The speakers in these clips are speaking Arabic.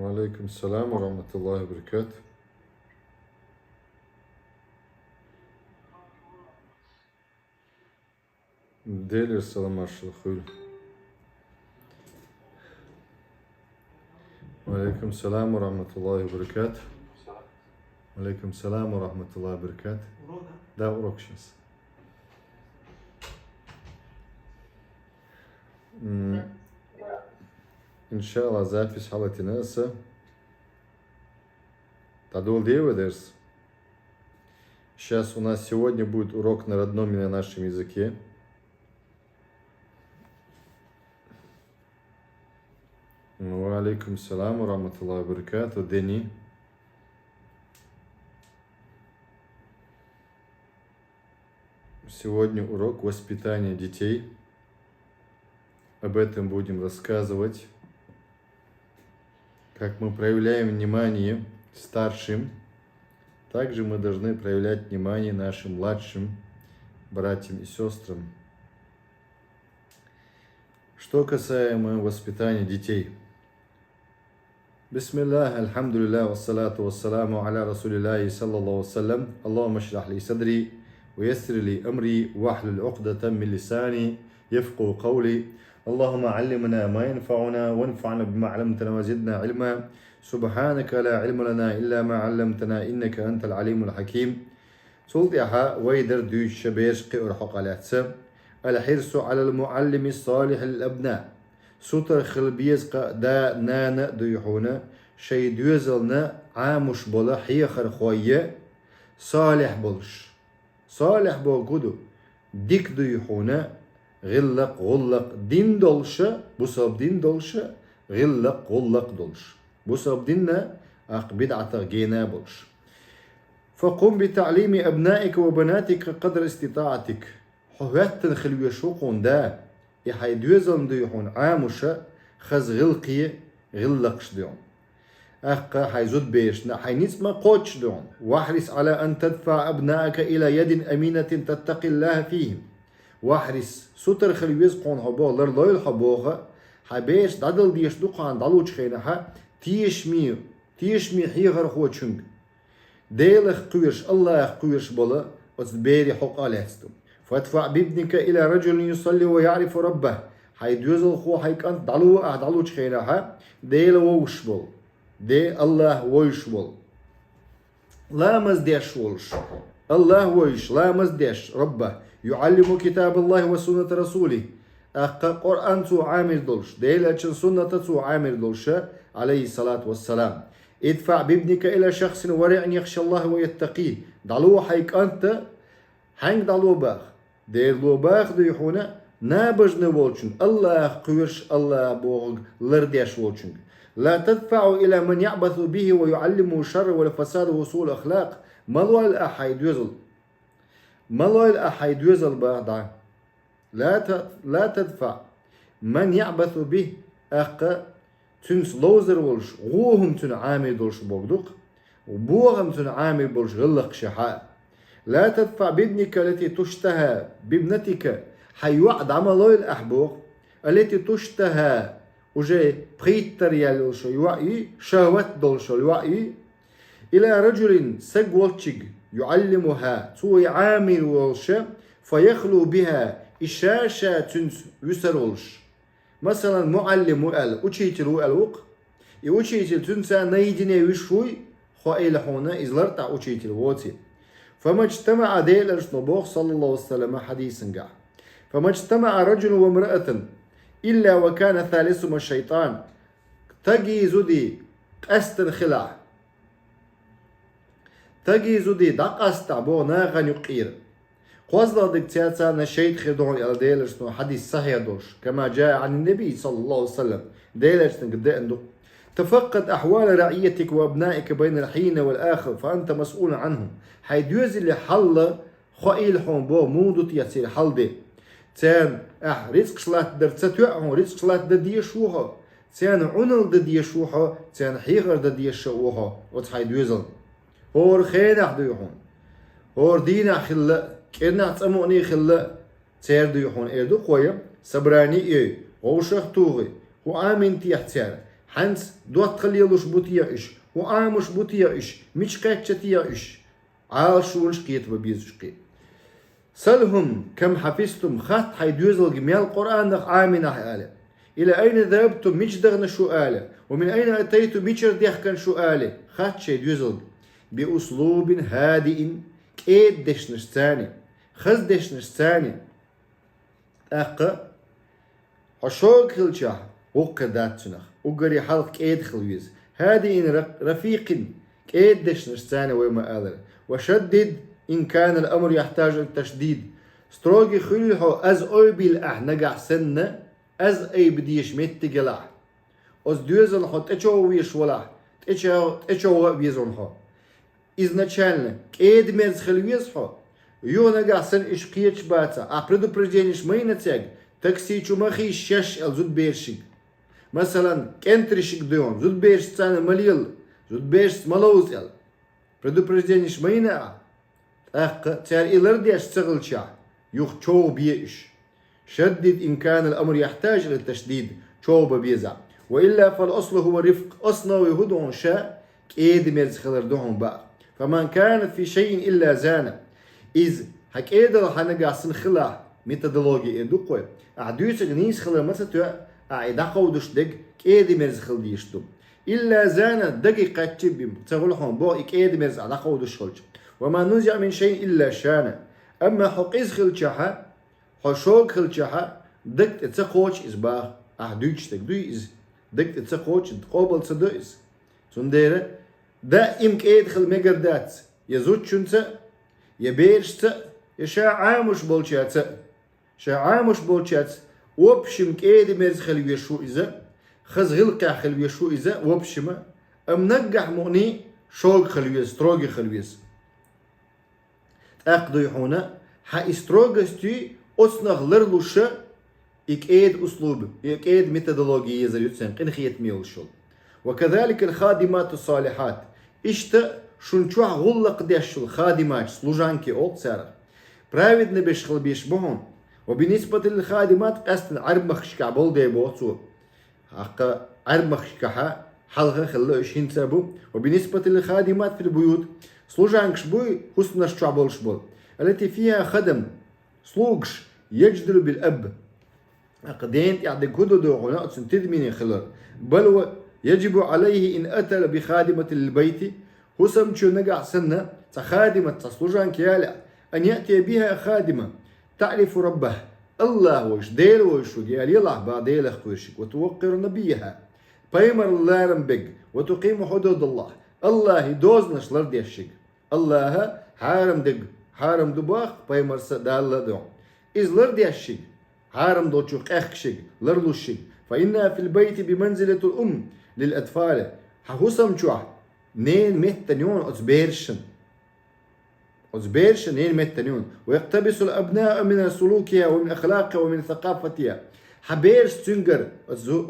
وعليكم السلام ورحمة الله وبركاته. ديلي السلام عليكم خويا. وعليكم السلام ورحمة الله وبركاته. وعليكم السلام ورحمة الله وبركاته. دا أوروكشنس. İnşallah запись халатинаса. Тадул деведерс. Сейчас у нас сегодня будет урок на родном и на нашем языке. Ва алейкум салам ва рахматуллахи ва баракату. Дени. Сегодня урок воспитания детей. Об этом будем рассказывать. Как мы проявляем внимание старшим, также мы должны проявлять внимание нашим младшим братьям и сестрам. Что касаемо воспитания детей. Бисмиллах, альхамдулиллах, вассалату вассаламу аля расулиллахи саллаллаху вассалям. Аллахумма шрах ли садри, ويسر لي أمري واحلل عقدة من لساني يفقهوا قولي. اللهم علمنا ما ينفعنا وانفعنا بما علمتنا وزدنا علما. سبحانك لا علم لنا إلا ما علمتنا إنك أنت العليم الحكيم. سلطيحة ويدر دوش شبيش قئر حق الأحسام. الحرص على المعلم الصالح للأبناء. سطر خلبيز دا نانا دويحونا شي دوزلنا عامش بلا حيخر خوية صالح بلش. صالح بوجوده ديك دويحونا غلق دين دولشة بسبب دين دولشة غلق دولش بسبب ديننا بدعة جينا بولش. فقم بتعليم أبنائك وبناتك قدر استطاعتك. حواتن خلوية شوقون دا يحي دوزن دويحون عامشة خز غلقش ديون. حيزود بيشنا حينيس ما قوتش دون. واحرص على أن تدفع أبنائك إلى يد أمينة تتقي الله فيهم. واحرص ستر خلويز قون حبوغ لرلويل حبوغ حبيش دادل ديش دوقان دالوچ خينها تيشمي حيغر خوچنگ ديلخ قويرش الله قويرش بولا وتبيري حق آلهستم. فادفع بابنك إلى رجل يصلي ويعرف ربه. حيدوزل خو حيكانت دالوچ خينها ديل ووش بول دي الله ويش بول لا مزديش ولش الله ويش لا مزديش ربه يعلم كتاب الله وسنة رسوله. قرآن تو عامر دولش ديلة سنة تو عامر دولش عليه الصلاة والسلام. ادفع بابنك إلى شخص ورع يخشى الله ويتقيه. دالو حيك أنت هنگ دالو باغ ديلو باغ ديحونا نابج نولشن الله قويرش الله بوغ لرديش ولشن. لا تدفع إلى من يعبث به ويعلمه الشر والفساد وسوء الأخلاق. ملوى الأحيد يزل ملوى الأحيد يزل بعد. لا تدفع من يعبث به تنس لوزر ولش غوهم تن عامل دولش بوغدوق وبوغم تن عامل بولش غلق شحاء. لا تدفع بابنك التي تشتهى بابنتك حيوعد عملوي الأحبوغ التي تشتهى وجاي بريتر يالوش يوعي شهوات دولش يوعي إلى رجل سجولتشج يعلمها توي عامل ولش فيخلو بها إشاشة تنس يسرولش. مثلا معلم وقال أشيتل وقالوق يأشيتل تنسى نيدني وشوي خوائل حونا إزلرتع أشيتل ووتي. فما اجتمع ديلرش نبوخ صلى الله عليه وسلم حديثا قاع. فما اجتمع رجل وامرأة إلا وكان ثالثهما الشيطان. تجي زدي أستر خلع تجي زدي دق أستعبو ناغن يقير قوزلا دكتياتا نشيد خدون إلى ديلرش حديث صحيح دوش كما جاء عن النبي صلى الله عليه وسلم. ديلرش نقدر تفقد أحوال رعيتك وأبنائك بين الحين والآخر فأنت مسؤول عنهم. حيدوز اللي حل خائل حون بو مودو تيسير حل دي تان رزق شلات در تتوعهم رزق شلات در ديشوها تان عنل در ديشوها تان حيغر در ديشوها وتحيدوزن هور خينح ديوحون هور دينا خلا كنا تسمعني خلا تير ديوحون إيدو قويم سبراني إيه وشخ توغي وآمن تيحتيار حنس دوت خليلوش بوتيا إش وآمش بوتيا إش مش قاتشتيا إش عاشونش قيت ببيز قيت سلهم كم حفظتم خط حيدوزل جميع القرآن دخ آمين آله إلى أين ذهبتم مش دغنا سؤاله ومن أين أتيتم مش رديخ كان سؤاله خط شيدوزل بأسلوب هادئ كيد دشنستاني خز دشنستاني أقا حشوق خلشاه وقدات سنخ وقري حلق كيد خلويز هادئ رفيق كيد دشنستاني وما آله وشدد إن كان الأمر يحتاج التشديد ستروغي خلحو أز أوي بالأح نقع سنة أز أي بديش متقلع أز دوزن حو تأشو ويش ولا تأشو ويزن حو изначально كيد ميز خلويز حو يو نقع سن إشقيتش باتا أبردو برجينيش مين تاج تاكسي چومخي شش الزود بيرشيك مثلا كنتريشيك ديون زود بيرش تانا مليل زود بيرش ملوز ال بردو برجينيش مين تار إلردي أشتغل شا يوخ شو بيش شدد إن كان الأمر يحتاج إلى التشديد شو بيزع وإلا فالأصل هو رفق أصلا ويهدون شاء كيد ميرز خلر دون بقى فمن كانت في شيء إلا زانة إذ هك إيدر حنقع سن خلا ميتودولوجي إدوكوي أعدوش غنيس خلر مثلا أعيدقو دوش دق كيد ميرز خل ديشتو إلا زانة دقيقة تبيم تقولهم بو إكيد ميرز أعدقو دوش خلج وما نزع من شيء إلا شانه أما حقيز خلشها حشوق خلشها دكت اتساقوش إزباغ أحدوش تكدوي إز دكت اتساقوش تقوبل صدو إز سنديرة دا إمك إيد خل مقردات يزود شنسا يبيرشتا يشاع عامش بولشاتا شاع عامش بولشات وبشمك إيد ميرز خلوية شو إزا خز غلقع خلوية شو إزا وبشما أم نقع مغني شوق خلوية ستروغي خلوية أقضي هنا حاستروغستي أصنع لرلوشة إكيد أسلوب إكيد ميثودولوجية زي يتسن قنخية ميلشل وكذلك الخادمات الصالحات إشتا شنشوع غلق ديش الخادمات سلوجانكي أول سارة برايفت نبيشخل بيشبهون وبالنسبة للخادمات قصد عربخشكا بول دي بوتسو حقا عربخشكا حلقة خلوش هنسابو وبالنسبة للخادمات في البيوت سلوجانكش بوي حسن شعبول شبول التي فيها خدم سلوغش يجدر بالأب أقدين يعني كدو دو هنا تدمين خلال بل يجب عليه إن أتى بخادمة البيت حسم شو نقع سنة خادمة تسلوجان كيالا أن يأتي بها خادمة تعرف ربه الله وش ديل وش قال يلا بعدين أخوشك وتوقر نبيها بيمر الله رمبك وتقيم حدود الله دوزنش لردي الشيك الله حارم دق حارم دباخ بيمر سدال دون إذ لردي الشيك حارم دوتشوق أخشيك لردو الشيك فإنها في البيت بمنزلة الأم للأطفال حسم شوح نين متنيون أزبيرشن نين متنيون ويقتبس الأبناء من سلوكها ومن أخلاقها ومن ثقافتها حبيرش تنجر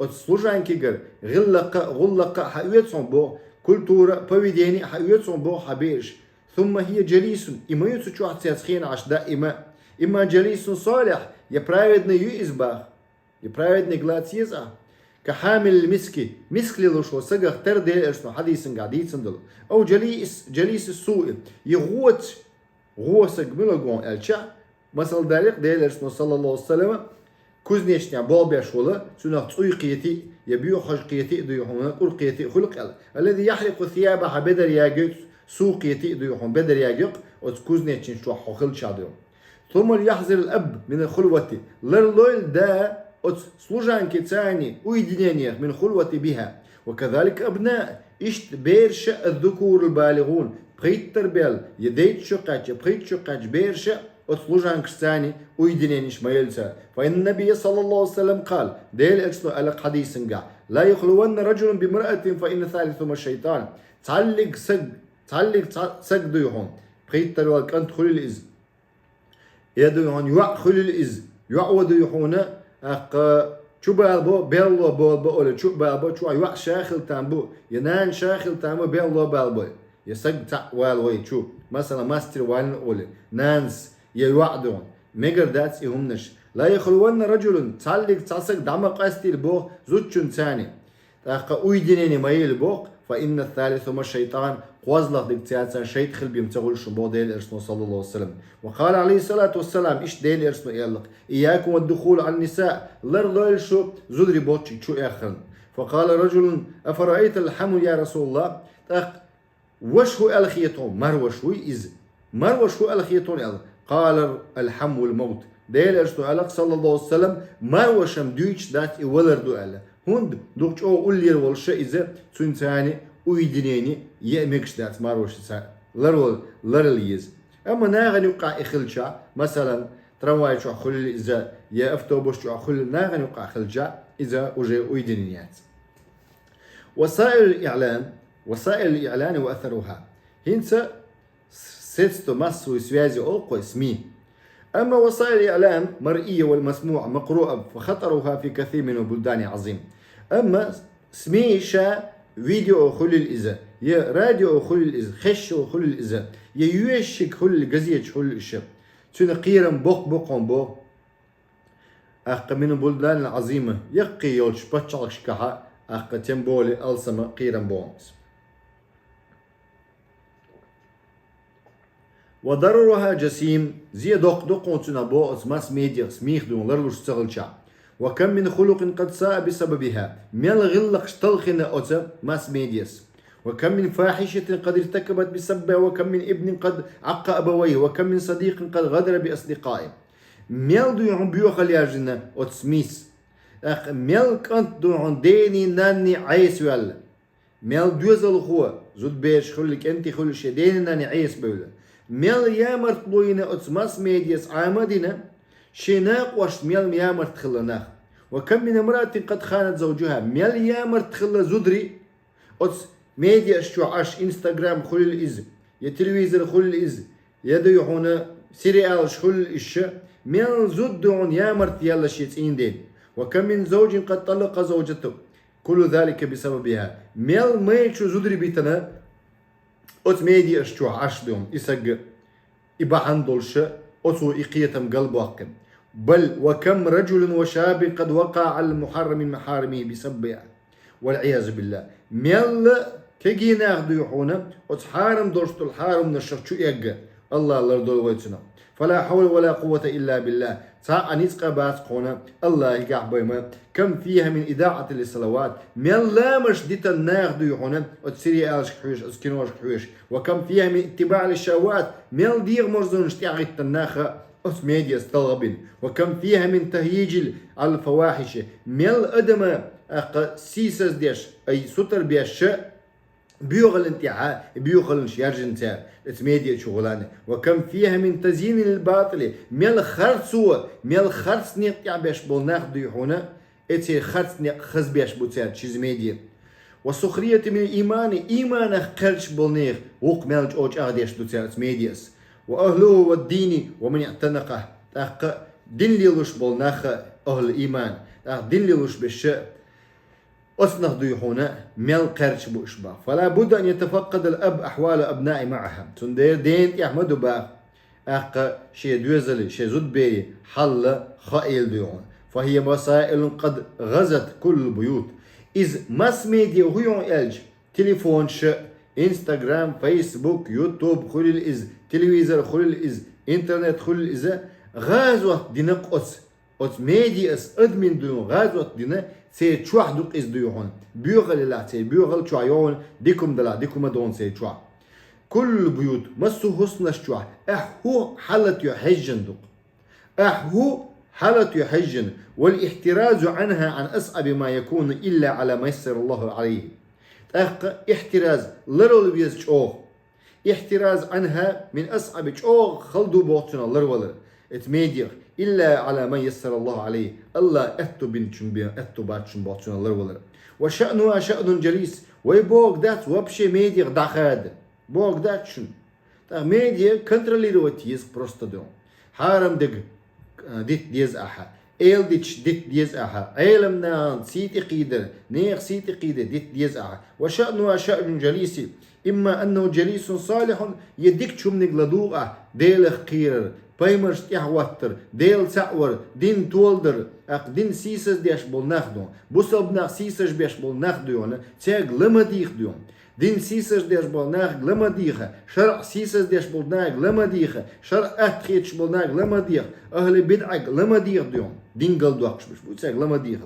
أتسلوجان كيجر غلق حيوتهم بو كولتورا بويديني حيوتهم بو حبيرش ثم هي جليس إما يتسوچو حتسخين عش دائما إما جليس صالح يبرايدنا يؤزباخ يبرايدنا غلاتيزا كحامل المسكي مسكلي لوشو سقخ تردي ارسنو حديثن قاعديتن دل أو جليس السوء يغوت غوسك ملغون الشا مثل داريق ديل ارسنو صلى الله عليه وسلم كوزنيشنيا بابيش ولا سنة قيتي يبيو حج قيتي ديوهون قل قيتي خلق الذي يحرق ثيابه بدر ياجت سوق قيتي ديوهون بدر ياجق وتكوزنيشن شو حخل شاديو ثم يحذر الأب من الخلوة لرلويل دا سلوجان كتاني ويدينينير من خلوة بها وكذلك أبناء إشت بيرش الذكور البالغون بغيت تربيل يديت شقاج بيرش وسلوجان كتاني ويدينينيش ما يلسى فإن النبي صلى الله عليه وسلم قال ديل إكسنو ألق حديث لا يخلون رجل بمرأة فإن ثالثهما الشيطان تعلق سق ديوهون بغيت تربيل كانت خلي الإز يدوهون يوع خلي الإز يعود يحونا شو بالبو بيلو بالبو ولا شو بالبو شو يوع شاخل تامبو ينان شاخل تامبو بيلو بالبو يسق والوي شو مثلا ماستر وين أولي نانس يوعدون ميجر داتس يهمنش لا يخلون رجل تعلق تعسق دمق أستيل بو زوجون ثاني تاق ويديني ما يلبوق فإن الثالث ما الشيطان قوزلق دكتياتسان شيط خل بيمتغل شبو ديل إرسمو صلى الله عليه وسلم. وقال عليه الصلاة والسلام إيش ديل إرسمو يالق إياكم والدخول على النساء لر شو زدري بوتشي شو آخرن. فقال رجل أفرأيت الحمل يا رسول الله تاق وش هو الخيطون مروش هو إز مروش هو الخيطون يالق قال الحم الموت ديل إرسمو يالق صلى الله عليه وسلم مروشم دويتش دات إولر دو ألا هند دوكش أو أولير والشا إذا تنتاني ويدنيني يأمكش دات ماروش لرليز. أما ناغن يقع إخلشا مثلا ترواي شو أخل إذا يا أفتوبوش شو أخل ناغن يقع إخلشا إذا وجه ويدنيات. وسائل الإعلان وأثرها هنسا ستو مسو سوازي أوقو اسمي. أما وسائل الإعلام مرئية والمسموع مقروءة فخطرها في كثير من البلدان عظيم. أما سميشا فيديو خل الإذا يا راديو خل الإذا خش خل الإذا يا يوشك خل الجزية خل الشب تنا قيرم بق أخ من البلدان العظيمة يقي يولش بتشالش كها أخ تنبولي ألسما قيرم بونس. وضررها جسيم زي دق تنا بوس ماس ميديا سميخ دون لرلوش تغلشا. وكم من خلق قد ساء بسببها ميل غلق شتلخنا أوتا ماس ميدياس. وكم من فاحشة قد ارتكبت بسببها وكم من ابن قد عق أبويه وكم من صديق قد غدر بأصدقائه. ميل دو يعن بيوخل ياجنا أوتسميس ميل كانت دو عن ديني ناني عيس ويلا ميل دوزل هو زود بيش خلك انت خلش ديني ناني عيس بولا ميل يامرت بوينا أوتسماس ميدياس عامدنا شيناق واش ميل يامر تخلناخ. وكم من امرأة قد خانت زوجها ميل يامر تخل زدري أوتس ميديا شو عاش انستغرام خل الإز يا تلفزيون خل الإز يدو هنا سيريال خل الإش ميل زدون يامر يلا شيتين دين. وكم من زوج قد طلق زوجته كل ذلك بسببها ميل ميشو زدري بيتنا أوت ميديا شو عاش دوم إسق إباحان دولش أوتو إقيتم قلب واقم. بل وكم رجل وشاب قد وقع على المحرم من محارمه بسببها والعياذ بالله. ميل كجي ناخدو يحونا وتحارم دورستو الحارم نشرتشو يقى الله دول ويتنا. فلا حول ولا قوة إلا بالله. تا أنيس قبات قونا الله يقعبيما كم فيها من إذاعة للصلوات ميل لا مش ديتا ناخدو يحونا وتسيري آلش كحويش أسكينوش كحويش. وكم فيها من اتباع للشهوات ميل ديغ مرزون اشتعغي التناخة أس ميديا استغبن. وكم فيها من تهييج على الفواحش ميل أدم سيسس ديش أي ستر بيش بيوغل انتعاء بيوغل شيارجن تار ميديا شغلانة. وكم فيها من تزيين الباطل ميل خرصو ميل خرص نيق بيش بولناخ ديحونا اتي خرص نيق خز بيش بوتار تشيز ميديا. وسخرية من الإيمان إيمان قرش بولنيخ وق ميلج أوج أغديش دوتار ميدياس. وأهله والدين ومن اعتنقه تاق دين ليلوش بولناخ أهل الإيمان تاق دين ليلوش بالشأ أصنخ ديحونا ميل قرش بوشبا. فلا بد أن يتفقد الأب أحوال أبناء معها تندير دين يحمدوا با أق شي دوزلي شي زود بي حل خائل ديون. فهي وسائل قد غزت كل البيوت إذ ماس ميديا هو إلج تليفون انستغرام فيسبوك يوتيوب خل الإز تلفزيون خل الإز انترنت خل الإز غازوة دينق أوت ميديا أس أدمن ديون غازوة دينا سي تشوح دوق إز ديون بيوغل لا سي بيوغل تشوعيون ديكم دلا ديكم دون سي تشوح كل بيوت مسو حسن تشوح أحو حالة يحجن دوق أحو حالة يحجن والاحتراز عنها عن أصعب ما يكون إلا على ما يسر الله عليه. احتراز لرول بيز اوه احتراز عنها من أصعب اوه خلدو بوتنا لرول اتميدير إلا على ما يسر الله عليه الله اتو بنتشن بيا اتو باتشن بوتنا لرول. وشأنها شأن جليس ويبوغ دات وبشي ميدير داخاد بوغ داتشن ميديا كنترولي روتيز بروستادون حارم دق ديت ديز أحا إيل ديتش ديت ديز أحا عيلم نان سيتي قيدر نيخ سيتي قيدر ديت ديز أحا. وشأنها شأن جليسي إما أنه جليس صالح يديك شو من غلدوقة ديل خير بايمرش تحوتر ديل سعور دين تولدر دين سيسس ديش بول ناخدون بوصبنا سيسس بيش بول ناخدون تيغ لما ديخ دون دين سيسس ديش بول ناخ لما ديخ شرع سيسس ديش بول ناخ لما ديخ شرع أتخيتش بول ناخ لما ديخ أهل بدعك لما ديخ دون دين قلدوقش بش بو تيغ لما ديخ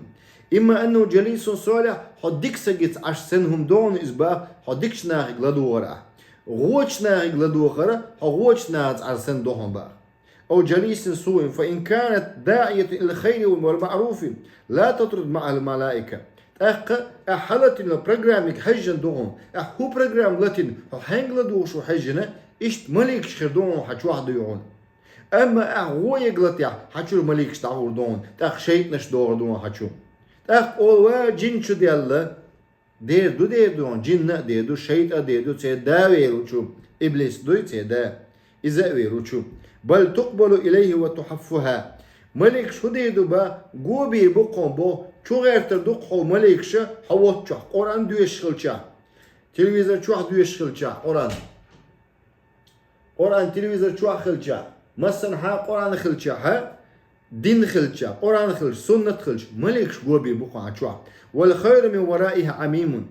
إما أنه جليس صالح حديك سجت عش سنهم دون إسبا حديكش ناخ غلدورة غوش ناخ غلدورة غوش ناخ على سن دون بقى أو جليس سوء فإن كانت داعية إلى الخير والمعروف لا تطرد مع الملائكة أحلت إنه برنامج حجن دون هو برنامج لاتين هنجل دوش وحجنا إشت ملك شخر دون حش واحد يعون أما هو يغلط يا حشو ملك شتعور دون شيء نش دون حشو أول جن شو ديالله دير دون جن دير شيء دير تدا ويروشو إبليس دوي تدا إذا ويروشو بل تقبل إليه وتحفها ملك شو ديدو با قوبي بقوم بو شو غير تردوق حو ملك شا حوات شا قرآن دويش خلشا تلفزيون شو دويش خلشا قرآن تلفزيون شو خلشا مثلا ها قرآن خلشا ها دين خلشا قرآن خلش سنة خلش ملك شو قوبي بقوم شو والخير من ورائها عميم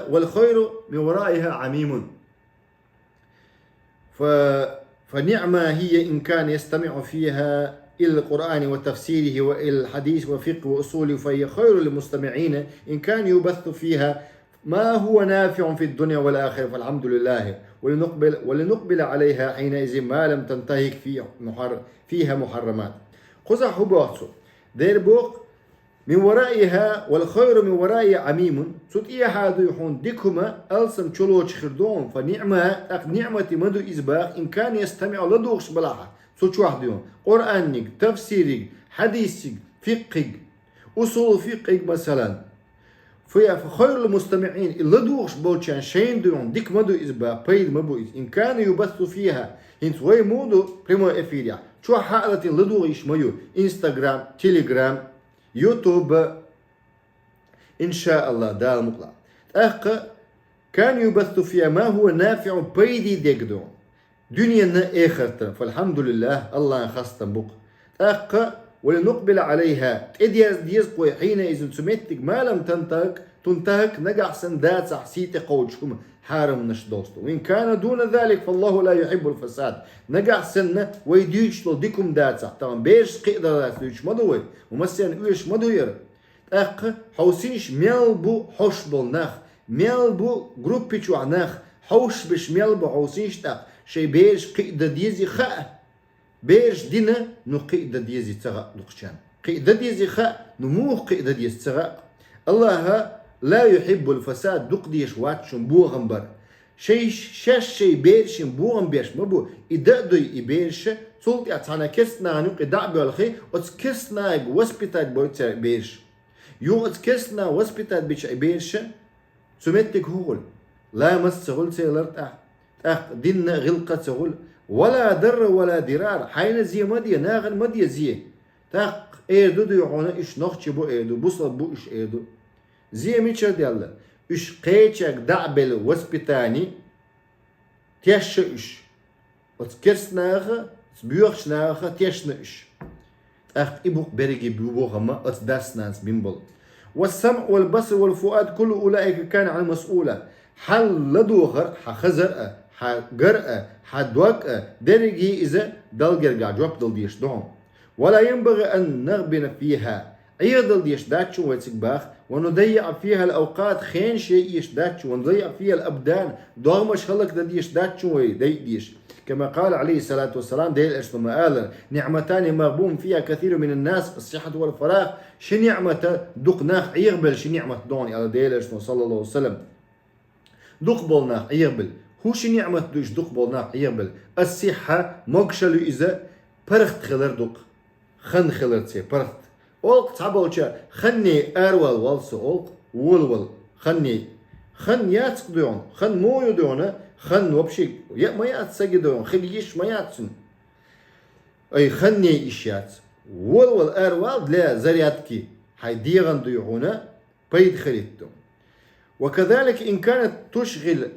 والخير من ورائها عميم فنعمة هي إن كان يستمع فيها إلى القرآن وتفسيره وإلى الحديث وفقه وأصوله فهي خير للمستمعين إن كان يبث فيها ما هو نافع في الدنيا والآخرة فالحمد لله ولنقبل عليها حينئذ ما لم تنتهك فيها محرمات خذ حبواتو دير بوق من ورائها والخير من ورائها عميم سوتيا هذا يحون ديكما ألسم تشلوش خردون نعمة مدو إزباق إن كان يستمع لدوغش بلاحة سوتش واحد يوم قرآنك تفسيرك حديثك فقهك أصول فقهك مثلا فخير المستمعين اللي دوغش بولشان شين دون ديك مدو إزباق بيد مبو إن كان يبث فيها هنت وي مودو بريمو إفيريا شو حالة اللي دوغش ميو إنستغرام تيليجرام يوتيوب إن شاء الله دال مطلع كان يبث فيها ما هو نافع بيدي ديكدو دنيا آخرة فالحمد لله الله خاصة بق ولنقبل عليها ديز قوي حينئذ سميتك ما لم تنتهك نجح سندات سحسيت قوجكم حارم نش دوستو وإن كان دون ذلك فالله لا يحب الفساد نجح سنة ويديش لديكم دات طبعا بيش قيدر دات ديش مدوي ومثلا ويش مدوير حوسيش ميلبو حوش بالنخ ميلبو جروبيتشو عنخ حوش بش ميلبو حوسيش شي بيش قيدة ديزي خاء بيش دينا نو قيدة ديزي تغا نقشان قيدة ديزي خاء نمو قيدة ديزي تغا الله لا يحب الفساد دق ديش واتشن بوغنبر شي بيرش بوغن بيش مبو إدادوي إبيرش سلطي أتانا كسنا نوك إدعب والخي أتكسنا وسبيتات بويت بيرش يو أتكسنا وسبيتات بيش إبيرش سمتك هول لا مس سغل سيلرت دينا غلقة سغل ولا در ولا درار حين زي مدية ناغن مدية زي إيردو دو يعونا إش نخشي بو إيردو بوصل بو إش إيردو زي ميتشر ديالله إش قيتشك دعبل وسبيتاني تيش إش وتكرسناغ تبيوخشناغ تيشنا إش إبوك بريجي بيوبوغما أتداسناس بيمبل والسمع والبصر والفؤاد كل أولئك كان عن مسؤولة حل لدوغر حخزر حقرأ حدوك درجي إذا دلجرجع جواب دل ديش دون ولا ينبغي أن نغبن فيها أيضا ديش داتشو ويتسكباخ ونضيع فيها الأوقات خين شيء يشداتشو ونضيع فيها الأبدان دوغمش هلك ديش داتشو ويديش كما قال عليه الصلاة والسلام ديل اشتما قال نعمتان مغبون فيها كثير من الناس الصحة والفراغ شي نعمة دق ناخ يقبل شي نعمة دوني على ديل اشتما صلى الله عليه وسلم دق بولناخ يقبل هو شي نعمة دوش دق بولناخ يقبل الصحة مقشلو إذا برخت خلر دق خن خلر تسي برخت أولق تعبولشا خني أروال والسو أولق ولول خن ياتسق ديون خن مويو ديون خن وبشي ما ياتسق ديون خليش ما ياتسن أي خني إشيات ولول أروال لا زرياتكي هاي ديغن ديونا بيد خريطو وكذلك إن كانت تشغل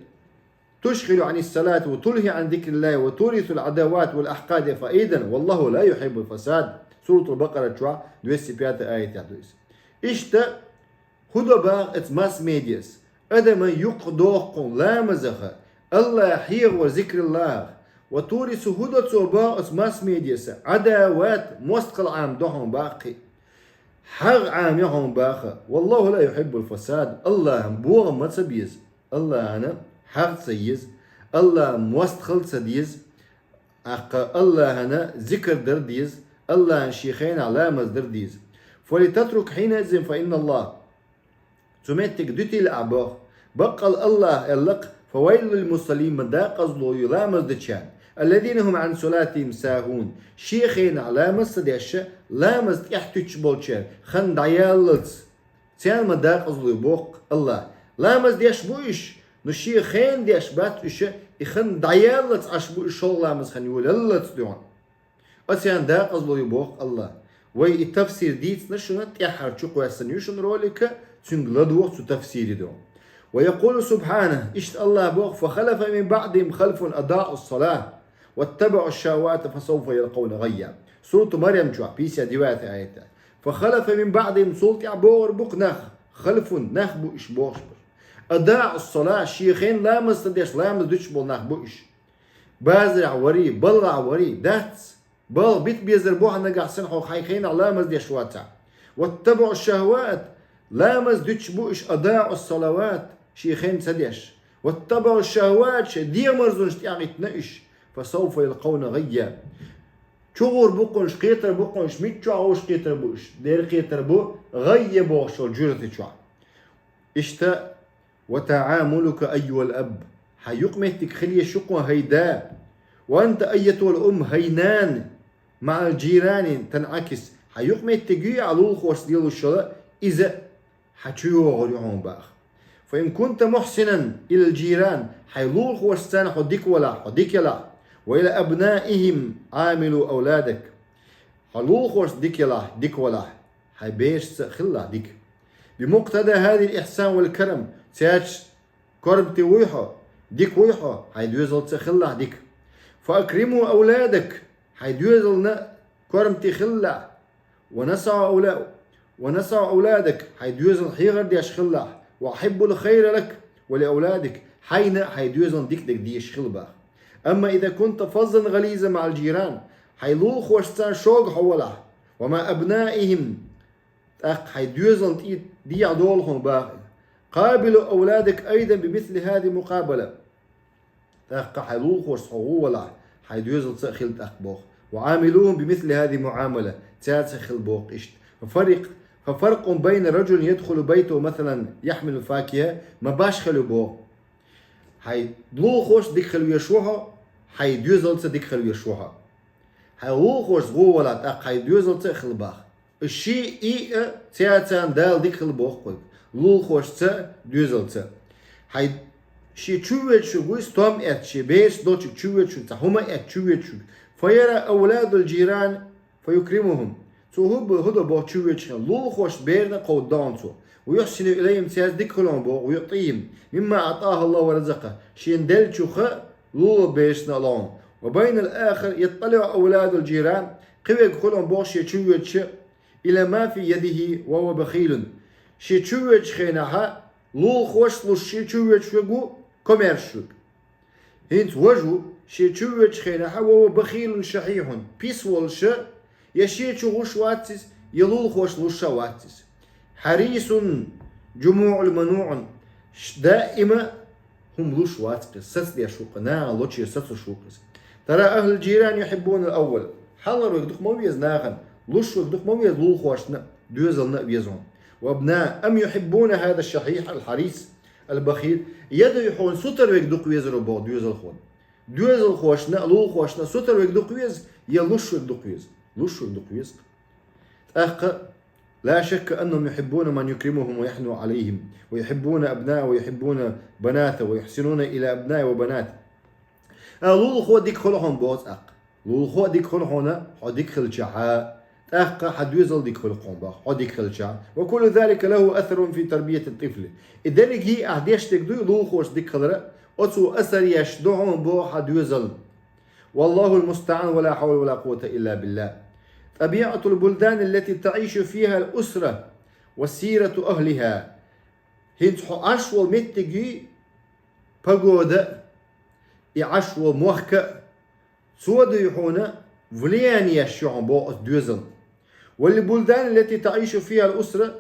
تشغل عن الصلاة وتلهي عن ذكر الله وتورث العداوات والأحقاد فإذا والله لا يحب الفساد. سورة البقرة 205 آية 3. İşte hudaba et mass medias. Adamı yuqdoqun la mazaha. Allah hir ve zikrullah. Ve turisu hudat soba et mass medias. Adavat mustqal am dohum baqi. Har am yahum baqi. Wallahu la yuhibbul fasad. Allah'ın bu matsabiyiz. Allah'ın har sayyiz. Allah mustqal sadiyiz. Allah'ın zikirdir diyiz. Allah'ın şeyhin alamazdır diyiz. فلتترك حينئذ فإن الله تمتك دتي الأعباء بقل الله اللق فويل للمصلين من دا قصدو يلامز دتشان الذين هم عن صلاتهم ساهون شيخين علامز سديش لامز يحتوش بولشان خن دعيالتس تيان من دا قصدو يبوق الله لامز ديش بوش نو شيخين ديش باتوش يخن دعيالتس عشبو شو لامز خن يوللتس دون أتيان دا قصدو يبوق الله وي التفسير ديت نشنا تيحر شو قواسن يشن رولك تنقلد وقت تفسير دون. ويقول سبحانه اشت الله بوق فخلف من بعدهم خلف أضاعوا الصلاة واتبعوا الشهوات فسوف يلقون غيا. سورة مريم جوا بيسا ديوات آياتا فخلف من بعدهم سلطة عبور بوق نخ خلف نخ بو إش بوش أضاعوا الصلاة شيخين لا مستديش لا مستديش بول نخ بو إش بازرع وري بلع وري داتس بل بيت بيزر بوها نقع سنحو خايخين علامز دي شواتا واتبعوا الشهوات لامز دوش بوش أضاعوا الصلوات شيخين سديش واتبعوا الشهوات دي مرزونش يعني تنقش فسوف يلقون غيا شغور بقونش قيتر بقونش ميتشو عوش قيتر بوش دير قيتر بو غيا بوش والجرة تشوع اشتا وتعاملك أيها الأب حيقمتك خلي شقوة هيدا وأنت أيتها الأم هينان مع الجيران تنعكس حيقمت تجي على الخوص ديال الشلاء إذا حتشيو غريهم باخ فإن كنت محسنا إلى الجيران حيلول خوص تانا حديك يلا وإلى أبنائهم عاملوا أولادك حلول خوص ديك ولا حيبيش خلا ديك بمقتضى هذه الإحسان والكرم تاج كربتي ويحة ديك ويحة حيدوزل تخلا ديك فأكرموا أولادك حيدوزلنا كرمتي خلا ونسعوا أولادك حيدوزل حيغر ديش خلا وأحب الخير لك ولأولادك حيدوزل ديك ديش خلبا. أما إذا كنت فظا غليظا مع الجيران حيلول خوشتان شوق حوله وما أبنائهم حيدوزل دي عدولهم باقي قابلوا أولادك أيضا بمثل هذه المقابلة حيلول خوش حوله حيدوزل تأخيل تأخبوخ وعاملوهم بمثل هذه المعاملة تأخيل بوق إشت ففرق بين رجل يدخل بيته مثلا يحمل الفاكهة ما باش خلو بوق حيدلو خوش ديك خلو يشوها حيدوزل تديك خلو يشوها حيلو خوش غولا تأخ حيدوزل تأخيل باخ الشيء إيه تأتان دال ديك خلو بوق لو خوش تأدوزل تأ شي تشوت شو قوي ستوم ات شي بيش دوتش تشوت شو تهما ات تشوت شو فيرى أولاد الجيران فيكرمهم سو هدو بو تشوت شو لول خوش بيرنا قودان سو ويحسن إليهم سياز ديكولون بو ويعطيهم مما أعطاه الله ورزقه شي ندل شو لول بيشنا لون وبين الآخر يطلع أولاد الجيران قوي يقولون بو شي تشوت شو إلى ما في يده وهو بخيل شي تشوت خينها لول خوش لوش شي تشوت شو كوميرشل هنت وجو شي تشوت خينا وهو بخيل شحيح بيسول ش يشي تشوش واتس يلول خوش لوش واتس حريص جموع المنوع دائما هم لوش واتس سس دي شوقنا لوتشي سس شوقس ترى أهل الجيران يحبون الأول حلر ويقدق مويز ناخن لوش ويقدق مويز لول خوشنا دوزلنا بيزون وابناء أم يحبون هذا الشحيح الحريص البخيل يدو يحون سوتر ويك دوق ويزرو بو دوزل خون دوزل خوشنا لول خوشنا سوتر ويك دوق ويز يلوش ويك دوق ويز لوش ويك دوق ويز لا شك أنهم يحبون من يكرمهم ويحنوا عليهم ويحبون أبناء ويحبون بناته ويحسنون إلى أبناء وبنات لول خو ديك خلهم بوز لول خو ديك خلهنا حديك خلشعاء حد يزل ديك خلقهم باخ حديك خلشعاء وكل ذلك له أثر في تربية الطفل إذا هي أهديش تقدو لول خوش ديك خلرة أتو أثر يشدعون بو حد يزل. والله المستعان ولا حول ولا قوة إلا بالله. طبيعة البلدان التي تعيش فيها الأسرة وسيرة أهلها هيتحو عشو متجي بقودة عشو موخك سود يحونا فليان يشعون بو أدوزل. والبلدان التي تعيش فيها الأسرة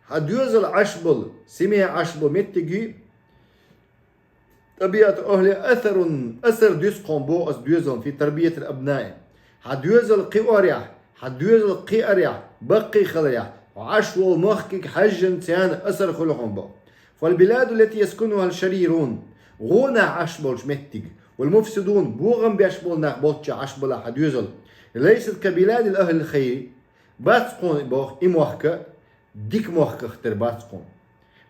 هدوزل عشبل سميع عشبل متجي طبيعة أهل أثر ديسقون بو أدوزل في تربية الأبناء. هدوزل قيوريا هدوزل قيوريا بقي خليا وعشو مخك حجن تيان أثر خلقهم بو. فالبلاد التي يسكنها الشريرون غونا عشبل متج والمفسدون بوغم بيشبل ناخ بوتشا عشبل هدوزل ليست كبلاد الأهل الخير باتقون بوخ إموخك ديك موخك اختر باتقون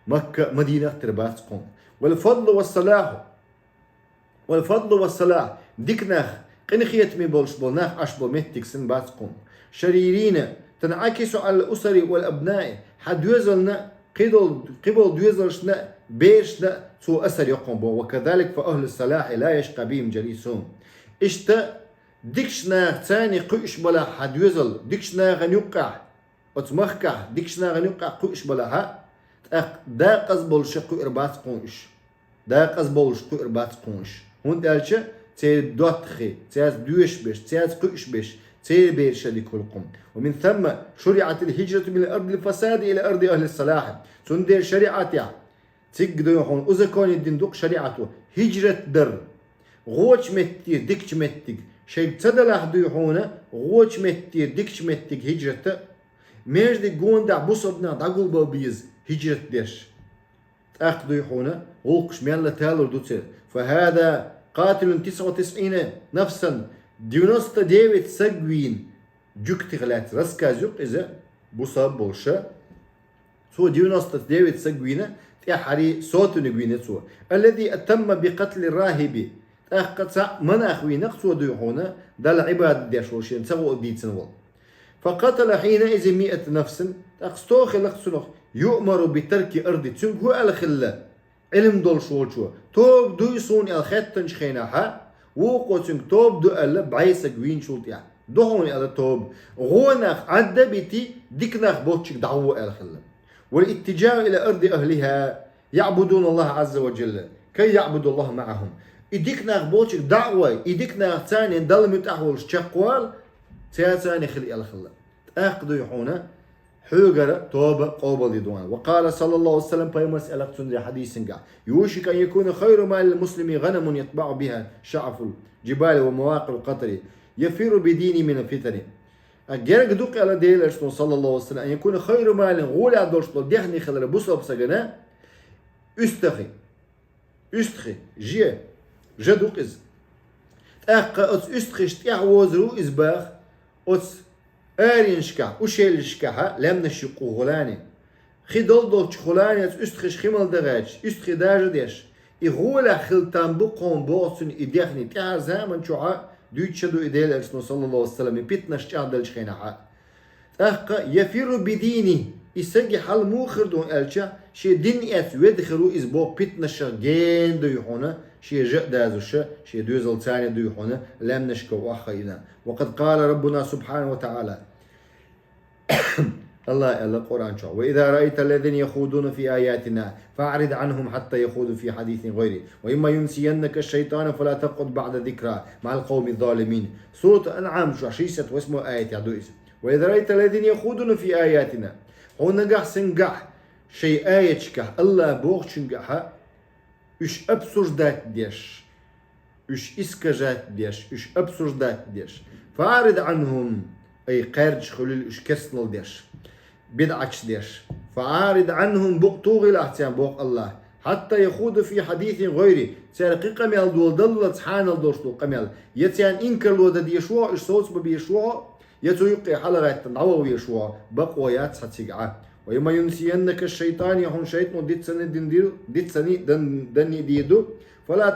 مكة مدينة اختر باتقون. والفضل والصلاح ديك ناخ قنخيت مي بولش بولناخ عشبل متك سن باتقون. شريرين تنعكس على الأسر والأبناء حدوزلنا قبل دوزلشنا بيرشنا سو أثر يقوم بو. وكذلك فأهل الصلاح لا يشقى بهم جليسهم. اشتا ديكشنا ثاني قيش بلا حدوزل ديكشنا غنيقع وتمخكع ديكشنا غنيقع قيش بلا ها دا قزبل شقو إربات قونش دا قزبل شقو إربات قونش هون دالش تي دوتخي تياز دوش بش تياز قيش بش تي بيرشا دي كلكم. ومن ثم شرعت الهجرة من الأرض الفساد إلى أرض أهل الصلاح. سندير شريعة يا تقدر هون إذا كان الدين دوق شريعته هجرة در غوش متير ديكش متير شيء تدلح دو هون غوش متير ديكش متير هجرة ميج دي جون دا بوصبنا داقول بابيز هجرة ديش أخذوا هون غوقش ميلا تالو دوتسير. فهذا قاتل 99 نفسا ديونوستا ديفيد سجوين جوكتي غلات رسكا زوق إذا بوصب بولشا سو ديونوستا ديفيد سجوينا تحري صوت نجوينة سو الذي أتم بقتل الراهب أخذ من أخوي نقصو ديوحونا دل عباد ديشوشين سووا ديتسنول. فقتل حينئذ 100 نفس أخستوخ لقصنوخ يؤمر بترك أرض تنقو الخلة علم دول شوشو توب دو يصون الخطن شخيناها وقو تنق توب دو ألا بعيسا قوين شولتيا دوهون ألا توب غوناخ عدى بيتي ديكناخ بوتشك دعوة الخلة. والاتجاه إلى أرض أهلها يعبدون الله عز وجل كي يعبدوا الله معهم. إديكناخ بوتشك دعوة إديكناخ تاني ندل متأحول شقوال تاني خلي الخلة تأخذوا يحونا حوغر توبة قوبل يدوان. وقال صلى الله عليه وسلم في مسألة تنزي حديث يوشك أن يكون خير مال المسلم غنم يتبع بها شعف الجبال ومواقع القطر يفر بديني من الفتن. أجرك دوق على ديلش صلى الله عليه وسلم أن يكون خير مال غولة دوش دهني خلال بوسب سجنا استخي جي جدوق إز أقا استخش تعوزرو إزباخ أتس أرينشكا وشيلشكا لم نشقو غلاني خدول دوش غلاني استخش خمال دغاج استخي داج ديش إغولة خلطان بقوم بوصن إدخني تعزها من شعا دوتشدو إديل أرسنو صلى الله عليه وسلم بيتنش تعدل شخينها أحقا يفيرو بديني إساقي حال موخر دون ألشا شي دين إت ويدخلو إزبو بيتنش جين دو يحونا شي جاء دازوشا شي دوزل تاني دو يحونا لم نشكو أخينا. وقد قال ربنا سبحانه وتعالى الله القرآن شو وإذا رأيت الذين يخوضون في آياتنا فأعرض عنهم حتى يخوضوا في حديث غيره وإما ينسينك الشيطان فلا تقعد بعد ذكرى مع القوم الظالمين. سورة أنعام شو عشيسة واسمه آية يعدوئس. وإذا رأيت الذين يخوضون في آياتنا هون نجح سنجح شيء آية شكح الله بوغ شنجحها إش أبسوش دات ديش إش إسكجات ديش إش أبسوش دات ديش فأعرض عنهم أي قارج خلول إش كسنل ديش بدعكش ديش فعارض عنهم بقطوغ الأحتيان بوق الله حتى يخوض في حديث غيري سيرقي قميل دول دلت حان الدوشتو قميل يتيان إنكر لودا دي يشوع إش صوت بيشوع يتو يقي حلقة تنعوه يشوع بقويات حتسيقعا. ويما ينسينك الشيطان يحون شيطان ديت سني دني ديدو فلا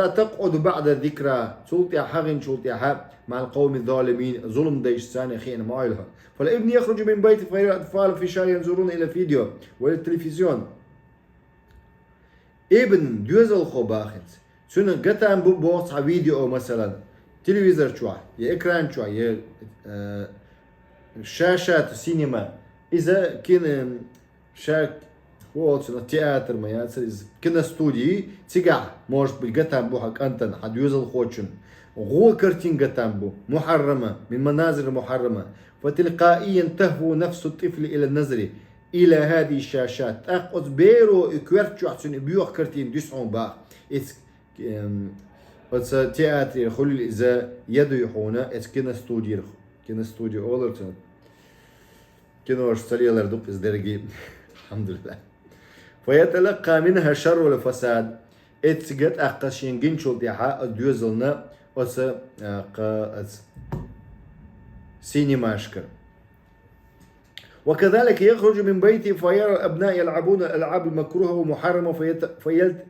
تقعد بعد ذكرى سلطي حغن سلطي حاب مع القوم الظالمين ظلم ديش ثاني خين مايلها. فالابن يخرج من بيت غير الأطفال في شارع ينظرون إلى الفيديو والتلفزيون ابن دوزل خو باخت سنة قتام بوص فيديو مثلا تلفزيون شو يا إكران شو يا شاشات السينما إذا كان شاك هو تياتر ما ياسر كنا استوديو تيجع موش بالقتام بو حق أنتن حد يوزل خوتشن غو كرتين قتام بو محرمة من مناظر محرمة فتلقائيا تهوى نفس الطفل إلى النظر إلى هذه الشاشات أقصد بيرو إكويرتشو حسن بيوخ كرتين ديسعون با إتس تياتر خلي إذا يدو يحونا إتس كنا استوديو أولرتون كنا ورشتريالر دوق إزدرقي الحمد لله فيتلقى منها شر والفساد اتسجت أقشين جنشل ديها الدوزلنا وس سينما أشكر وكذلك يخرج من بيته فيرى الأبناء يلعبون الألعاب المكروهة ومحرمة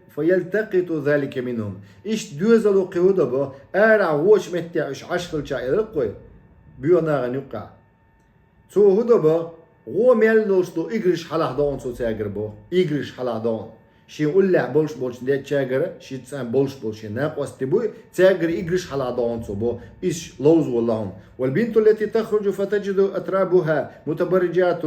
فيلتقط ذلك منهم إيش دوزلو قيودة بو أرع وش متعش عشقل شاعر القوي بيونا غنيقع سو هدو بو غو ميلوشتو إجريش حلاح دون سو تاجر بو إجريش حلاح دون شي يقول له بولش ده تاجر شي تسان بولش ناق واستبوي تاجر إجريش حلاح دون سو بو إيش لوز واللهم والبنت التي تخرج فتجد أترابها متبرجات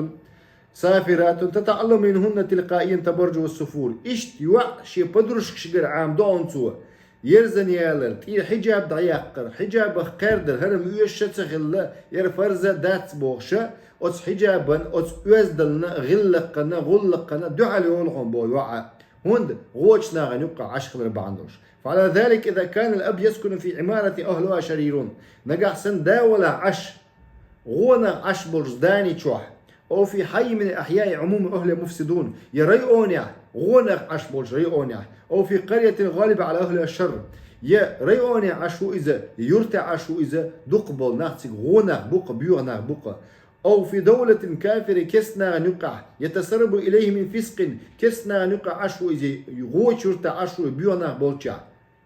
سافرات تتعلم منهن تلقائيا تبرج والسفور إيش يوع شي بدرش شجر عام دون سو يرزن يالر تي حجاب ضيقر حجاب قردر هرم يشت غلا ير فرزة دات بوخشة أتس حجابا أتس يزدلنا غلقنا دعالي ولهم بو يوعى هند غوشنا غنيبقى عشق بعندوش فعلى ذلك إذا كان الأب يسكن في عمارة أهلها شريرون نجح سن داولا عش غونا عش برزداني تشوح أو في حي من أحياء عموم أهل مفسدون يريئونيا غونا عش برز ريئونيا أو في قرية غالبة على أهل الشر يا ريئونيا عشو إذا يرتع عشو إذا دقبل نحتك غونا بقى بيوغنا بقى أو في دولة كافرة كسنا نقع يتسرب إليه من فسق كسنا نقع عشو إذا يغوش يرتع عشو بيوغنا بولشا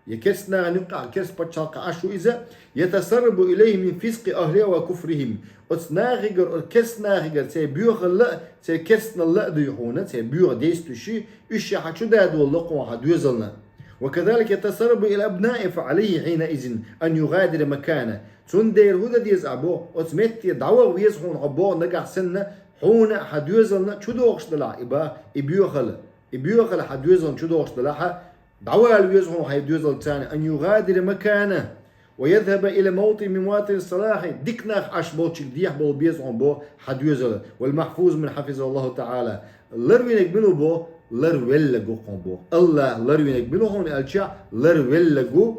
يكسنا نقع كس بتشالق عشو إذا يتسرب إليه من فسق أهله وكفرهم أتناغير كسناغير سي بيوغ لا سي كسنا لا ديحونا سي بيوغ ديستشي إيش حشو داد والله واحد يزلنا وكذلك يتسرب إلى أبنائه فعليه حينئذ أن يغادر مكانه تندير هذا ديز أبو أتمت يدعوه ويزحون أبو نجح سنة حونا حد يزلنا شو دوخش دلع إبا إبيوخل حد يزلنا شو دوخش دلعها دعوه ويزحون حد يزل تاني أن يغادر مكانه ويذهب إلى موطن من مواطن الصلاح ديكناخ عش بوتشك ديح بو بيزحون بو حد يزل والمحفوظ من حفظه الله تعالى لروينك منه بو لرويلقو قنبو الله لروينك منه هون الشع لرويلقو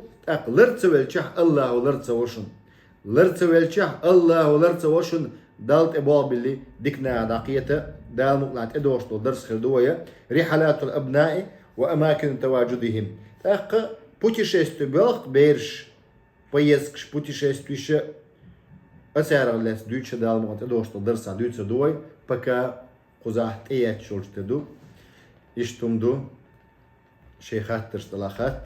لرتسويلشح الله ولرتسوشن لرتسويلشح الله ولرتسوشن دالت ابواب اللي ديكنا دقيته دال مقلعت ادوشتو درس خلدوية رحلات الابناء واماكن تواجدهم путешествие белых берш поездкш путешествующие اسعار لس دوتش دال مقلعت ادوشتو درس دوتش دوي пока قزاحت ايات شولش تدو اشتم دو شيخات ترشتلاخات